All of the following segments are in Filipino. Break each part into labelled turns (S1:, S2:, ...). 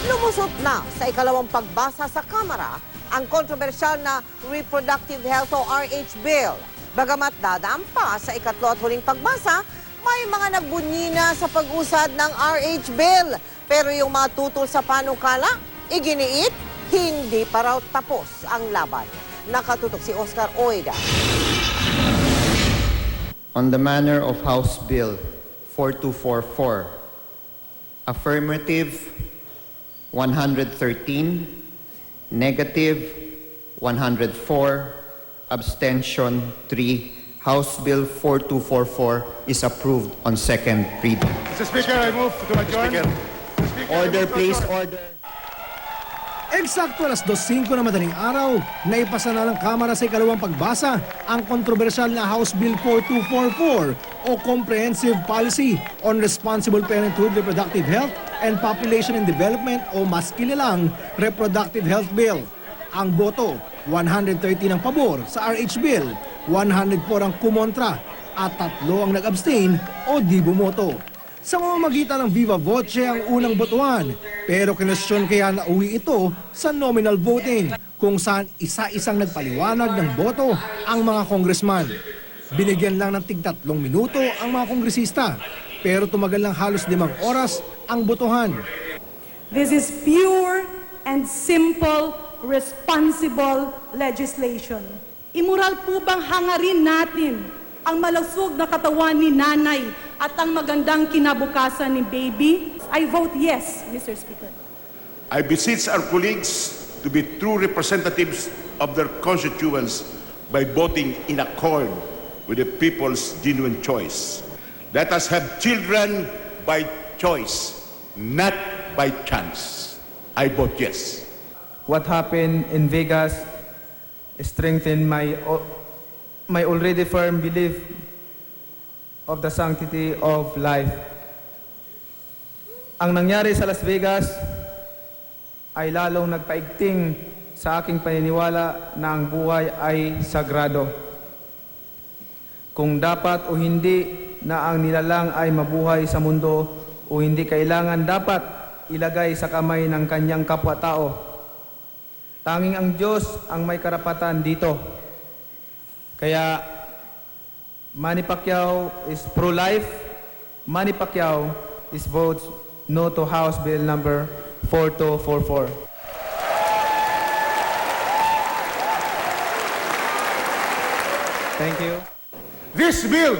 S1: Lumusot na sa ikalawang pagbasa sa Kamara ang kontrobersyal na Reproductive Health o RH Bill. Bagamat dadaan pa sa ikatlo at huling pagbasa, may mga nagbunyi na sa pag-usad ng RH Bill. Pero yung mga tutol sa panukala, iginiit, hindi pa raw tapos ang laban. Nakatutok si Oscar Oida.
S2: On the manner of House Bill 4244, affirmative 113, negative 104, abstention 3. House Bill 4244 is approved on second reading.
S3: Mr. Speaker, I move to adjourn.
S2: Order, please, order.
S4: Eksakto alas 2:05 na madaling araw, naipasa na ng Kamara sa ikalawang pagbasa ang kontrobersyal na House Bill 4244 o Comprehensive Policy on Responsible Parenthood, Reproductive Health and Population and Development o mas kilalang Reproductive Health Bill. Ang boto, 130 ang pabor sa RH Bill, 104 ang kumontra at 3 ang nag-abstain o di bumoto. Sa mamamagitan ng viva voce ang unang botohan, pero kinwestiyon kaya nauwi ito sa nominal voting kung saan isa-isang nagpaliwanag ng boto ang mga congressman. Binigyan lang ng tig-3 minuto ang mga kongresista, pero tumagal lang halos 5 oras ang botohan.
S5: This is pure and simple, responsible legislation. Immoral po bang hangarin natin ang malusog na katawan ni nanay at ang magandang kinabukasan ni baby? I vote yes, Mr. Speaker.
S3: I beseech our colleagues to be true representatives of their constituents by voting in accord with the people's genuine choice. Let us have children by choice, not by chance. I vote yes.
S6: What happened in Vegas strengthened my already firm belief of the sanctity of life. Ang nangyari sa Las Vegas ay lalong nagpaigting sa aking paniniwala na ang buhay ay sagrado. Kung dapat o hindi na ang nilalang ay mabuhay sa mundo o hindi kailangan dapat ilagay sa kamay ng kanyang kapwa-tao. Tanging ang Diyos ang may karapatan dito. Kaya Manny Pacquiao is pro-life. Manny Pacquiao is votes no to House Bill number 4244. Thank you.
S3: This bill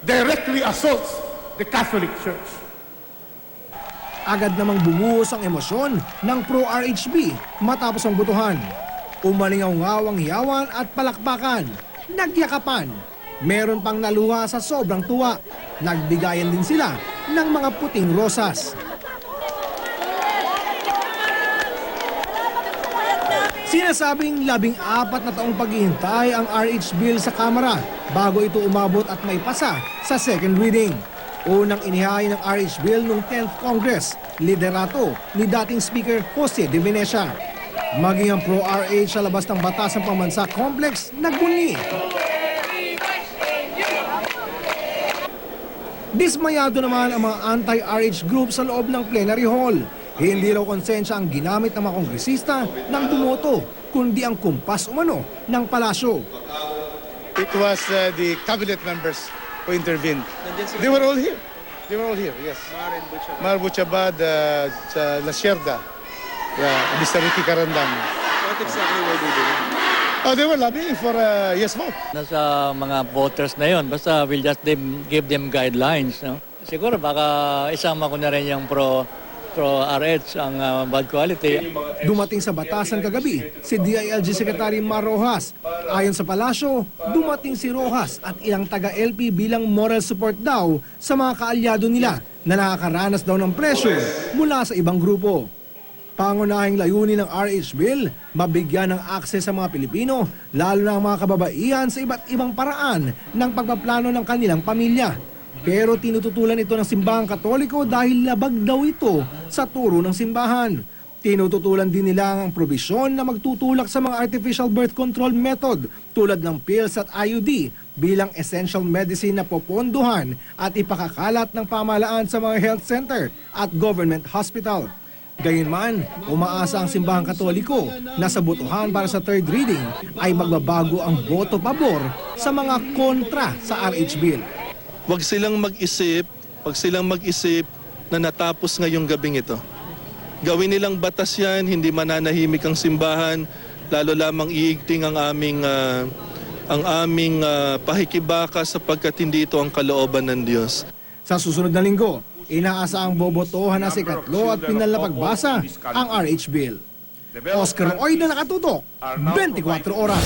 S3: directly assaults the Catholic Church.
S4: Agad namang bumuhos ang emosyon ng pro-RHB matapos ang botohan. Umalingaw-ngawang hiyawan at palakpakan, nagyakapan. Meron pang naluha sa sobrang tuwa. Nagbigayan din sila ng mga puting rosas. Sinasabing 14 na taong paghihintay ang RH Bill sa Kamara bago ito umabot at maipasa sa second reading. Unang inihain ng RH Bill noong 10th Congress, liderato ni dating Speaker Jose De Venecia. Maging ang pro-RH sa labas ng batas ng pambansa complex, nagbunyi. Dismayado naman ang mga anti-RH group sa loob ng plenary hall. Hindi raw konsensya ang ginamit ng mga kongresista ng bumoto, kundi ang kumpas umano ng palasyo.
S7: It was the cabinet members who intervened. They were all here. They were all here, yes. Mar Butchabad, Lasierda, Mr. Ricky Carandang.
S8: What exactly were they doing?
S7: Oh, they were lobbying for a yes vote.
S9: Nasa mga voters na yon, basta we'll just give them guidelines. No? Siguro baka isama ko na rin yung pro-RH ang bad quality.
S4: Dumating sa batasan kagabi si DILG Secretary Mar Rojas. Ayon sa palasyo, dumating si Rojas at ilang taga-LP bilang moral support daw sa mga kaalyado nila na nakakaranas daw ng pressure mula sa ibang grupo. Pangunahing layunin ng RH Bill, mabigyan ng akses sa mga Pilipino, lalo na ang mga kababaihan sa iba't ibang paraan ng pagpaplano ng kanilang pamilya. Pero tinututulan ito ng simbahang Katoliko dahil labag daw ito sa turo ng simbahan. Tinututulan din nila ang probisyon na magtutulak sa mga artificial birth control method tulad ng pills at IUD bilang essential medicine na popondohan at ipakakalat ng pamahalaan sa mga health center at government hospital. Gayunman, umaasa ang simbahang Katoliko na sa botohan para sa third reading ay magbabago ang boto pabor sa mga kontra sa RH Bill.
S8: Huwag silang mag-isip na natapos ngayong gabing ito. Gawin nilang batas yan, hindi mananahimik ang simbahan, lalo lamang iigting ang aming pahikibaka sapagkat hindi ito ang kalooban ng Diyos.
S4: Sa susunod na linggo, inaasahang bobotohan na sa ikatlo at pinal na pagbasa ang RH Bill. Oscar Oy na nakatutok, 24 oras.